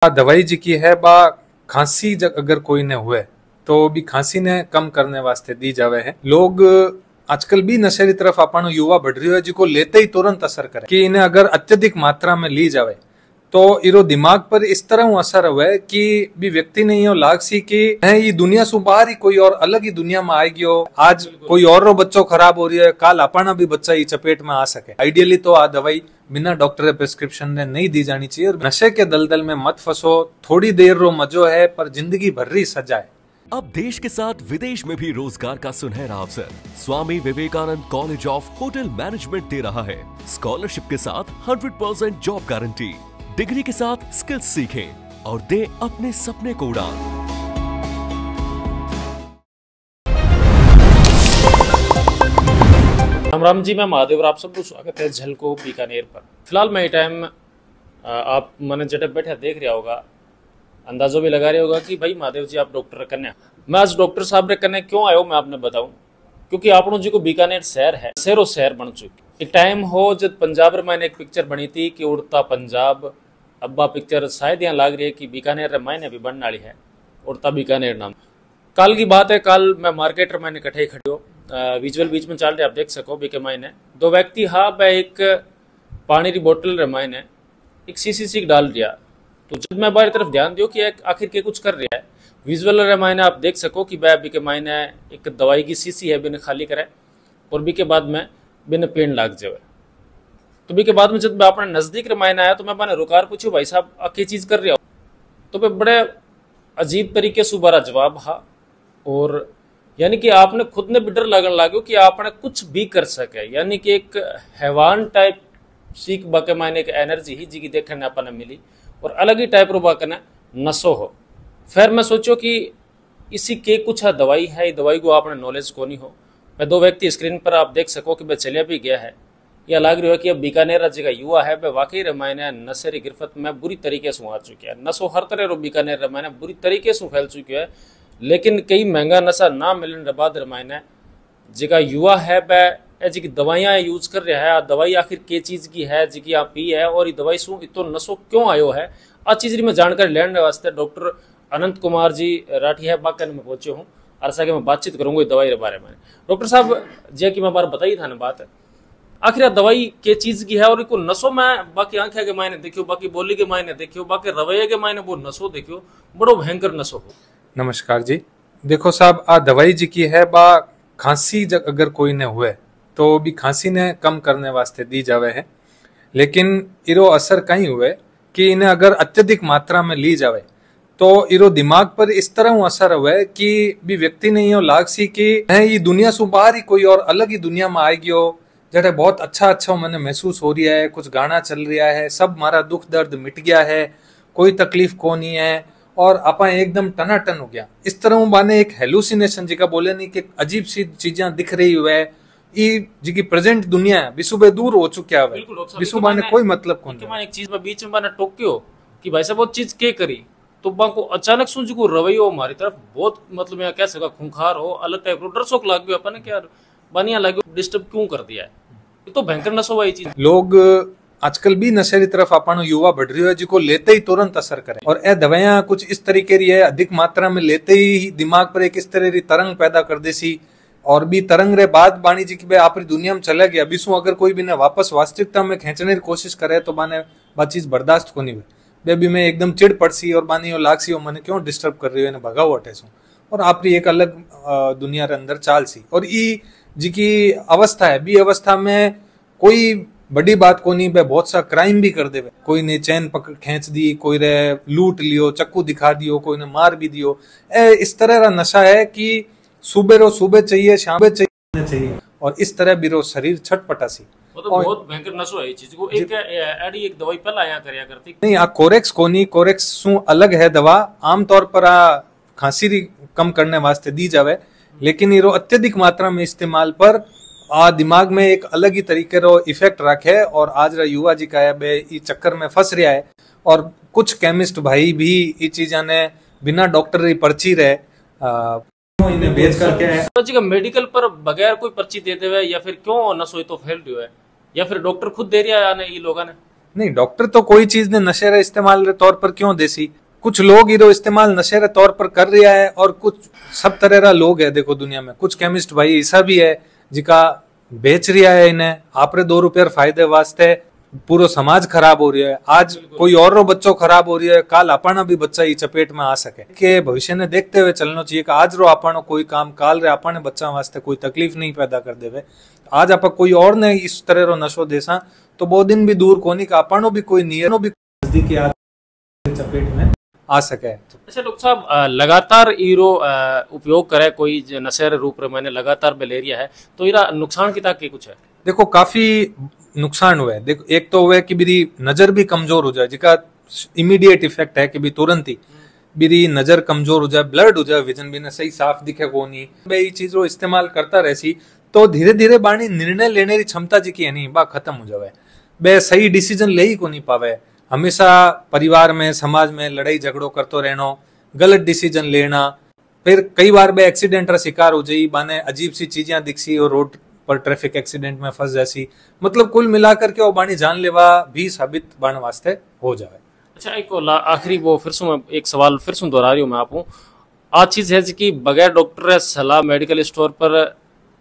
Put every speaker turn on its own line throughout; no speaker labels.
दवाई जी की है बा खांसी अगर कोई ने हुए तो भी खांसी ने कम करने वास्ते दी जावे है। लोग आजकल भी नशे की तरफ अपन युवा बढ़ रही है जिको लेते ही तुरंत असर करे कि इन्हें अगर अत्यधिक मात्रा में ली जावे तो इरो दिमाग पर इस तरह असर हुए कि भी व्यक्ति ने यो लाग सी कि ये दुनिया सु बाहर ही कोई और अलग ही दुनिया में आएगी हो। आज कोई और रो बच्चों खराब हो रही है, काल अपना भी बच्चा ही चपेट में आ सके। आइडियली तो आ दवाई बिना डॉक्टर प्रिस्क्रिप्शन ने नहीं दी जानी चाहिए। और नशे के दलदल में मत फंसो, थोड़ी देर रो मजो है पर जिंदगी भर रही सजा है।
अब देश के साथ विदेश में भी रोजगार का सुनहरा अवसर Swami Vivekananda college of hotel management दे रहा है। स्कॉलरशिप के साथ 100% जॉब गारंटी, डिग्री के साथ स्किल्स सीखें और दे अपने सपने को उड़ान।
राम जी, मैं महादेव और आप सबको स्वागत है झलको बीकानेर पर। फिलहाल मैं ये टाइम आप मैंने जटे बैठे देख रहा होगा, अंदाजो भी लगा रहे होगा कि भाई महादेव जी आप डॉक्टर कन्या। मैं आज डॉक्टर साहब रे कन्या क्यों आयो मैं आपने बताऊं, क्योंकि आपनो जी को बीकानेर शहर है, शहरों शहर बन चुकी। एक टाइम हो जब पंजाब रे मैंने एक पिक्चर बनी थी कि उड़ता पंजाब, अब्बा पिक्चर शायद यहाँ लाग रही है कि बीकानेर रे मैंने भी बनने वाली है, उड़ता बीकानेर नाम। कल की बात है, कल मैं मार्केट रे मैंने कट्ठे खड़े हो, विजुअल बीच में चल रहे आप देख सको बीके मैंने दो व्यक्ति हाँ मैं एक पानी की बोतल रे मैंने एक शीशी डाल दिया। तो जब मैं बाहर तरफ ध्यान दियो कि आखिर के कुछ कर रहा है, विजुअल रे मैंने आप देख सको कि वह बीके मैंने एक दवाई की शीशी है बिन खाली करे और बीके बाद में बिन पेन लाग जाए। तो बीके बाद में जब मैं अपने नजदीक रे मैंने आया तो मैं मैंने रुकार पूछो भाई साहब आखिर चीज कर रहे हो, तो मैं बड़े अजीब तरीके से बारा जवाब हा। और यानी कि आपने खुद ने भी डर लगन लागो कि आपने कुछ भी कर सके, यानी कि एक हैवान टाइप सीख बाके मायने एक एनर्जी ही जी की देखने अपने मिली और अलग ही टाइप रो बाके नशो हो। फिर मैं सोचो कि इसी के कुछ दवाई है, ये दवाई को आपने नॉलेज को नहीं हो। मैं दो व्यक्ति स्क्रीन पर आप देख सको कि वह चलिया भी गया है, या लग रही है कि अब बीकानेर राज्य का युवा है वह वाकई रमायने नशे की गिरफ्त में बुरी तरीके से आ चुकी है। नशो हर तरह रो बीकानेर रमायने बुरी तरीके से फैल चुकी है, लेकिन कई महंगा नशा ना मिलने के बाद रमायने जिका युवा है वह जी की दवाइयाँ यूज कर रहा है। दवाई आखिर के चीज की है जी की आप पी है और ये दवाई सु इतो नशो क्यों आयो है, आ चीज में जानकारी लेने वास्ते डॉक्टर अनंत कुमार जी राठी है बाकन में पहुंचे हूँ और साके मैं बातचीत करूंगा दवाई के बारे में। डॉक्टर साहब जी की मैं बार बताई था ना बात, आखिर दवाई के चीज की है और इको नशो में बाकी आंखें के मायने देखियो, बाकी बोली के मायने देखियो, बाकी रवैये के मायने वो नशो देखियो, बड़ो भयंकर नशो हो।
नमस्कार जी, देखो साहब आ दवाई जी की है बा खांसी अगर कोई ने हुए तो भी खांसी ने कम करने वास्ते दी जावे है। लेकिन इरो असर कहीं हुए कि इन्हें अगर अत्यधिक मात्रा में ली जावे तो इरो दिमाग पर इस तरह असर हुए कि भी व्यक्ति ने यो लाग सी कि ये दुनिया सु बाहर ही कोई और अलग ही दुनिया में आएगी हो। जैसे बहुत अच्छा मैंने महसूस हो रहा है, कुछ गाना चल रहा है, सब मारा दुख दर्द मिट गया है, कोई तकलीफ को नहीं है और आपा एकदम टनाटन हो गया। इस तरह बाने एक हेलुसिनेशन जी का बोले नहीं कि अजीब सी चीजें दिख रही हुए जी की प्रेजेंट दुनिया है विसुबे दूर हो चुका है, विसु बाने कोई मतलब कौन है।
एक चीज में बीच में बाने टोक्यो कि भाई साहब वो चीज के करी तो बाको अचानक सुन जी को रवैयो हमारी तरफ बहुत मतलब यहाँ कह सका खूंखार हो, अलग टाइप डर शोक लाग गयो अपन क्या बनिया लगे डिस्टर्ब क्यों कर दिया है, ये तो भयंकर नशो हुआ ये चीज।
लोग आजकल भी नशे की तरफ अपन युवा बढ़ रही है जिको लेते ही तुरंत असर करे और ए दवाइयां कुछ इस तरीके की है, अधिक मात्रा में लेते ही दिमाग पर एक इस तरह की तरंग पैदा कर देसी और भी तरंग रे बाद बाणी जी की आप दुनिया में चले गया बिसु अगर कोई भी ने वापस वास्तविकता में खींचने की कोशिश करे तो बाने बात चीज बर्दाश्त को नहीं हुई बेबी में एकदम चिड़ पड़सी और बानी लागसी मैंने क्यों डिस्टर्ब कर रही है भगाओ हटे सू और आपकी एक अलग दुनिया रे अंदर चाल सी। और ई जी की अवस्था है, बी अवस्था में कोई बड़ी बात को नहीं, बहुत सा क्राइम भी कर दे, कोई ने चैन पकड़ खींच दी, कोई रे लूट लियो, चक्कू दिखा दियो, कोई ने मार भी दियो। इस तरह का नशा है कि सुबह चाहिए शाम चाहिए और इस तरह भी रो शरीर छटपटा सी।
तो बहुत भयंकर नशो है ये चीज को। एक दवाई पहला आया करया करती
नहीं, आ कोरेक्स कोनी, कोरेक्स सु अलग है दवा, आमतौर पर आ खांसी कम करने वास्ते दी जावे, लेकिन ये अत्यधिक मात्रा में इस्तेमाल पर दिमाग में एक अलग ही तरीके रो इफेक्ट रखे और आज रा युवा जी का है इस चक्कर में फंस रहा है। और कुछ केमिस्ट भाई भी ये चीजा ने बिना डॉक्टर की पर्ची रहे इन्हें बेच करके है
जी का मेडिकल पर बगैर कोई पर्ची दे देवे या फिर क्यों नशो तो फैल रही है या फिर डॉक्टर खुद दे रहा है ये लोगों ने।
नहीं, डॉक्टर तो कोई चीज ने नशे रे इस्तेमाल रे तौर पर क्यों देसी, कुछ लोग इरो इस्तेमाल नशे रे तौर पर कर रहा है और कुछ सब तरह रा लोग है देखो दुनिया में। कुछ केमिस्ट भाई ऐसा भी है जिका बेच रिया है इन्हें आपरे 2 रुपये फायदे वास्ते, पूरा समाज खराब हो रहा है। आज कोई और रो बच्चों खराब हो रही है, काल अपना भी बच्चा ही चपेट में आ सके के भविष्य ने देखते हुए चलना चाहिए कि आज रो अपनो कोई काम काल रे अपने बच्चा वास्ते कोई तकलीफ नहीं पैदा कर देवे। आज आप कोई और ने इस तरह रो नशो देसा तो वो दिन भी दूर कोनी का अपनो भी कोई नियनो भी नजदीकी आज चपेट में आ सके।
अच्छा डॉक्टर साहब, लगातार ईरो उपयोग करे कोई नशे रे रूप रे मैंने लगातार मलेरिया है तो इरा नुकसान किता के कुछ है?
देखो काफी नुकसान हुआ है। देखो एक तो हुआ है कि मेरी नजर भी कमजोर हो जाए, जिसका इमीडिएट इफेक्ट है कि भी तुरंत ही मेरी नजर कमजोर हो जाए, ब्लड हो जाए, विजन भी ना सही साफ दिखे को नहीं। मैं ये चीजों इस्तेमाल करता रहसी तो धीरे धीरे बाणी निर्णय लेने की क्षमता जी की है नहीं बा खत्म हो जावे। बे सही डिसीजन ले ही को नहीं पावे, हमेशा परिवार में समाज में लड़ाई झगड़ो करतो रहनो, गलत डिसीजन लेना, फिर कई बार बे एक्सीडेंट रा शिकार हो जाई, बाने अजीब सी चीजें दिखसी और रोड पर ट्रैफिक एक्सीडेंट में फंस जासी। मतलब कुल मिलाकर के वो बाणी जानलेवा भी साबित बन वास्ते हो जावे।
अच्छा एक आखिरी वो फिर से मैं एक सवाल फिर से दोहरा रही हूँ मैं आपको, आज चीज है कि बगैर डॉक्टर सलाह मेडिकल स्टोर पर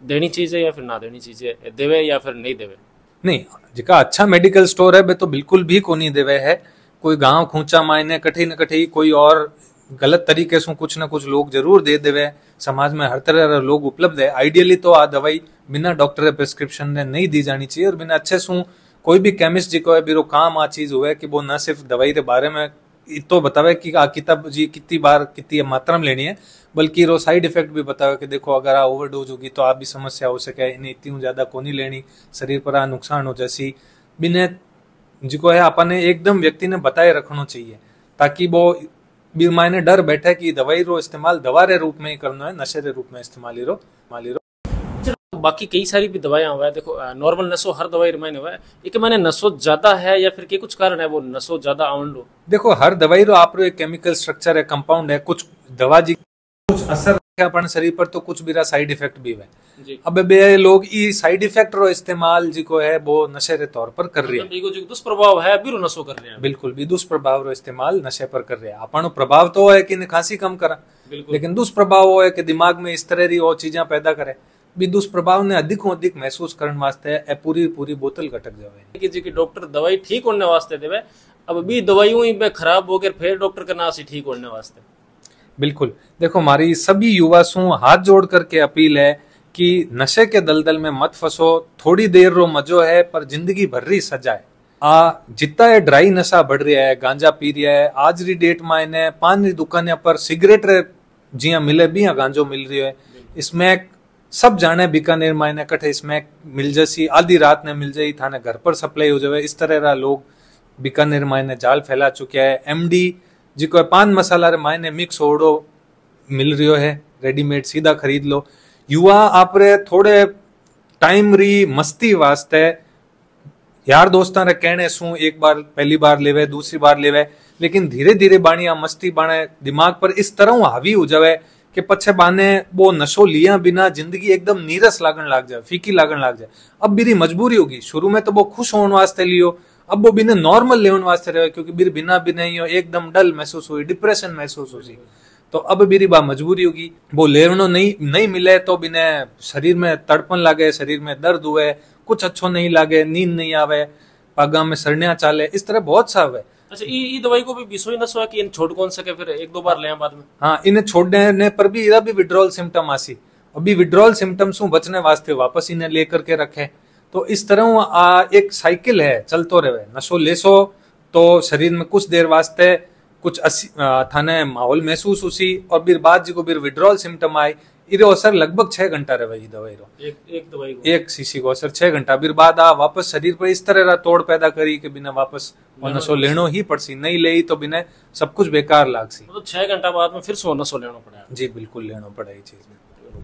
देनी चाहिए या फिर ना देनी चाहिए, देवे या फिर नहीं देवे?
नहीं, जिका अच्छा मेडिकल स्टोर है बे तो बिल्कुल भी को नहीं देवे है। कोई गांव खूंचा मायने कठी न कठी कोई और गलत तरीके से कुछ न कुछ लोग जरूर दे देवे। समाज में हर तरह लोग उपलब्ध है। आइडियली तो आ दवाई बिना डॉक्टर प्रिस्क्रिप्शन ने नहीं दी जानी चाहिए और बिना अच्छे सु कोई भी केमिस्ट जी को है बिरो काम आ चीज हुआ है कि वो न सिर्फ दवाई के बारे में तो बतावे कि आ किताब जी कितनी बार कितनी मात्रा में लेनी है, बल्कि रो साइड इफेक्ट भी बतावे कि देखो अगर आ ओवरडोज होगी तो आप भी समस्या हो सके, इन्हें इतनी ज्यादा को नहीं लेनी, शरीर पर आ नुकसान हो जैसी बिना जिको है अपने एकदम व्यक्ति ने बताए रखना चाहिए ताकि वो भी मायने डर बैठे कि दवाई रो इस्तेमाल दवा रे रूप में ही करना है, नशे रे रूप में इस्तेमाल रो।
बाकी कई सारी भी दवाइयां हुआ है, देखो नॉर्मल नशो हर दवाई रिमाइंड हुआ है, एक मैंने नशो ज्यादा है या फिर के कुछ कारण है वो नशो ज्यादा आउंड हो?
देखो हर दवाई रो आप एक केमिकल स्ट्रक्चर है, कंपाउंड है, कुछ दवा जी कुछ असर रखे अपन शरीर पर तो कुछ भी साइड इफेक्ट भी है। अब बे लोग ई साइड इफेक्ट रो इस्तेमाल जी को है वो नशे रे तौर पर कर रही है,
जो दुष्प्रभाव है भी नशो कर रहे हैं।
बिल्कुल भी दुष्प्रभाव रो इस्तेमाल नशे पर कर रहे हैं। अपन प्रभाव तो है कि खांसी कम करा, लेकिन दुष्प्रभाव वो है कि दिमाग में इस तरह री वो चीजें पैदा करे भी दुष्प्रभाव ने अधिक महसूस करने वास्ते पूरी पूरी बोतल घटक जावे
कि डॉक्टर दवाई ठीक होने वास्ते देवे, अब भी दवाइयों ही खराब हो गए फिर डॉक्टर का नाम से ठीक होने वास्ते।
बिल्कुल देखो हमारी सभी युवा सु हाथ जोड़ करके अपील है कि नशे के दलदल में मत फंसो, थोड़ी देर रो मजो है पर जिंदगी भर री सजा है। जितना है ड्राई नशा बढ़ रहा है, गांजा पी रहा है, आज री डेट में इन्हें पान री दुकान पर सिगरेट जिया मिले भी गांजो मिल रही है, इसमें सब जाने बीकानेर मायने कठे इसमें मिल जैसी आधी रात ने मिल जाई थाने घर पर सप्लाई हो जाए, इस तरह रा लोग बीकानेर मायने जाल फैला चुके हैं। एमडी जिको पान मसाला रे मायने मिक्स ओडो मिल रही है रेडीमेड, सीधा खरीद लो। युवा आपरे थोड़े टाइम री मस्ती वास्ते यार दोस्तां रे कहने सु एक बार पहली बार लेवे दूसरी बार लेवे, लेकिन धीरे धीरे बाणिया मस्ती बाणे दिमाग पर इस तरह हावी हो जावे कि पछे बाने वो नशो लिया बिना जिंदगी एकदम नीरस लागन लाग जाए, फीकी लागन लाग जाए। अब बिरी मजबूरी होगी, शुरू में तो वो खुश होने वास्ते लियो, अब वो बिना नॉर्मल लेवन वास्ते रहे क्योंकि बिर बिना भी नहीं हो एकदम डल महसूस हुई, डिप्रेशन महसूस हो सी, तो अब बिरी बा मजबूरी होगी। वो लेवनो नहीं मिले तो बिना शरीर में तड़पन लागे, शरीर में दर्द हुए, कुछ अच्छो नहीं लागे, नींद नहीं आवे, पागा में सरनिया चाले, इस तरह बहुत सा है।
अच्छा ये दवाई को भी विश्वास नशो है कि इन छोड़ कौन सके फिर एक दो बार ले बाद में?
हाँ, इन्हें छोड़ने पर भी इधर भी विड्रॉल सिम्टम आसी, अभी विड्रॉल सिम्टम से बचने वास्ते वापस इन्हें लेकर के रखे। तो इस तरह एक साइकिल है चलतो रहे, नशो लेसो तो शरीर में कुछ देर वास्ते कुछ थाने माहौल महसूस उसी और फिर बाद जी को फिर विड्रॉल सिम्टम आए, इरो असर लगभग 6 घंटा रहे दवाई रो,
एक दवाई को
एक शीशी को असर 6 घंटा, फिर बाद वापस शरीर पर इस तरह तोड़ पैदा करी कि बिना वापस नशो लेनो ही पड़सी, नहीं ले तो बिना सब कुछ बेकार लागसी।
तो 6 घंटा बाद में फिर सो नशो लेना पड़ा?
जी बिल्कुल लेना पड़ा ये चीज में।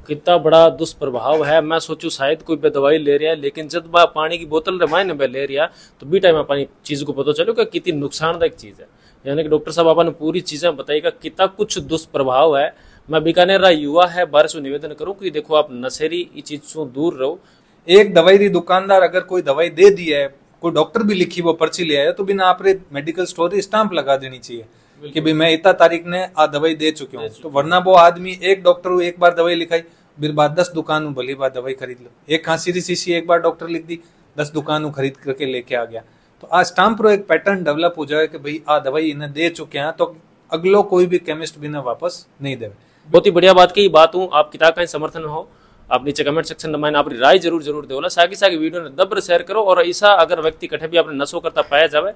कितना बड़ा दुष्प्रभाव है। मैं सोचू शायद कोई पे दवाई ले रहा है, लेकिन जब बा पानी की बोतल रमायने में ले रहा तो बी टाइम अपनी चीज को पता चलो कि कितनी नुकसानदायक चीज है। यानी कि डॉक्टर साहब आपने पूरी चीजें बताइएगा कितना कुछ दुष्प्रभाव है। मैं बीकानेर रा युवा है बार से निवेदन करूं कि देखो आप नशेरी चीज से दूर रहो।
एक दवाई री दुकानदार अगर कोई दवाई दे दी है कोई डॉक्टर भी लिखी वो पर्ची ले आया तो बिना आपरे मेडिकल स्टोर स्टाम्प लगा देनी चाहिए कि भाई मैं इतना तारीख ने आ दवाई दे चुकी हूँ। तो वरना वो आदमी एक डॉक्टर एक बार दवाई लिखाई, फिर बाद 10 दुकानों भली बात दवाई खरीद लो। एक खांसी की शीशी एक बार डॉक्टर लिख दी, 10 दुकानों खरीद करके लेके आ गया। तो आ स्टाम्प रो एक पैटर्न डेवलप हो जाए कि भाई आ दवाई इन्हें दे चुके हैं तो अगलो कोई भी केमिस्ट भी वापस नहीं दे।
बहुत ही बढ़िया बात की बात हूँ आप किताब का समर्थन हो आप नीचे कमेंट सेक्शन में अपनी राय जरूर देवला। साकी साकी वीडियो ने दबर शेयर करो और ऐसा अगर व्यक्ति कठे भी अपने नशो करता पाया जावे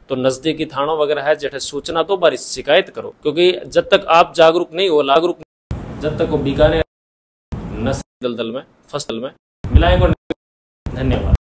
तो नजदीकी थानों वगैरह है जेठे सूचना तो बारी शिकायत करो, क्योंकि जब तक आप जागरूक नहीं हो जब तक वो बीकानेर नशे दलदल में फसल में मिलाएंगे। धन्यवाद।